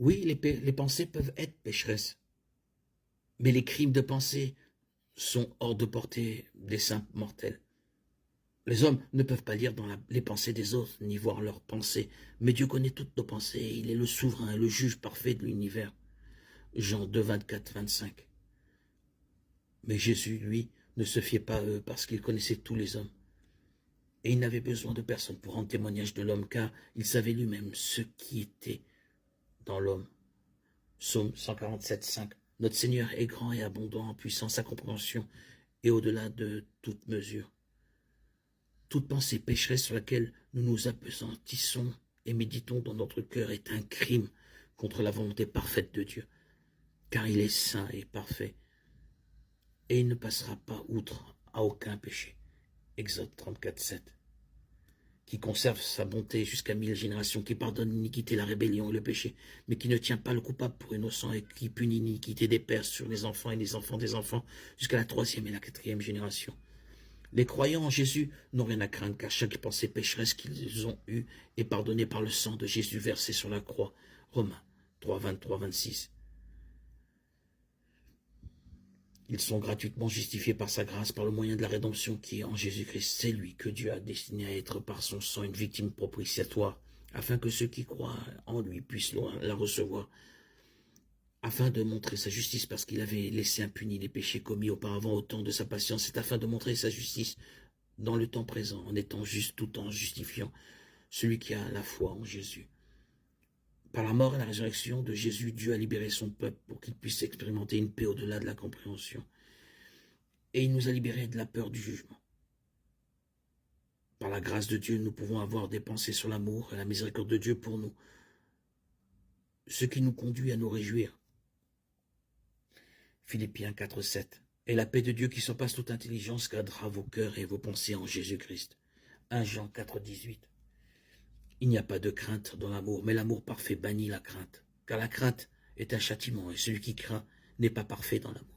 Oui, les pensées peuvent être pécheresses, mais les crimes de pensée sont hors de portée des simples mortels. Les hommes ne peuvent pas lire dans les pensées des autres, ni voir leurs pensées, mais Dieu connaît toutes nos pensées, il est le souverain et le juge parfait de l'univers. Jean 2, 24, 25. Mais Jésus, lui, ne se fiait pas à eux parce qu'il connaissait tous les hommes. Et il n'avait besoin de personne pour rendre témoignage de l'homme, car il savait lui-même ce qui était dans l'homme. Psaume 147, 5. Notre Seigneur est grand et abondant en puissance à compréhension et au-delà de toute mesure. Toute pensée pécheresse sur laquelle nous nous appesantissons et méditons dans notre cœur est un crime contre la volonté parfaite de Dieu, car il est saint et parfait, et il ne passera pas outre à aucun péché. Exode 34, 7. Qui conserve sa bonté jusqu'à 1000 générations, qui pardonne l'iniquité, la rébellion et le péché, mais qui ne tient pas le coupable pour innocent et qui punit l'iniquité des pères sur les enfants et les enfants des enfants jusqu'à la 3e et la 4e génération. Les croyants en Jésus n'ont rien à craindre, car chaque pensée pécheresse qu'ils ont eue est pardonnée par le sang de Jésus versé sur la croix. Romains 3, 23, 26. Ils sont gratuitement justifiés par sa grâce, par le moyen de la rédemption qui est en Jésus-Christ. C'est lui que Dieu a destiné à être par son sang une victime propitiatoire, afin que ceux qui croient en lui puissent la recevoir, afin de montrer sa justice, parce qu'il avait laissé impunis les péchés commis auparavant au temps de sa patience. C'est afin de montrer sa justice dans le temps présent, en étant juste tout en justifiant celui qui a la foi en Jésus. Par la mort et la résurrection de Jésus, Dieu a libéré son peuple pour qu'il puisse expérimenter une paix au-delà de la compréhension. Et il nous a libérés de la peur du jugement. Par la grâce de Dieu, nous pouvons avoir des pensées sur l'amour et la miséricorde de Dieu pour nous, ce qui nous conduit à nous réjouir. Philippiens 4, 7. Et la paix de Dieu qui surpasse toute intelligence gardera vos cœurs et vos pensées en Jésus-Christ. 1 Jean 4, 18. Il n'y a pas de crainte dans l'amour, mais l'amour parfait bannit la crainte, car la crainte est un châtiment, et celui qui craint n'est pas parfait dans l'amour.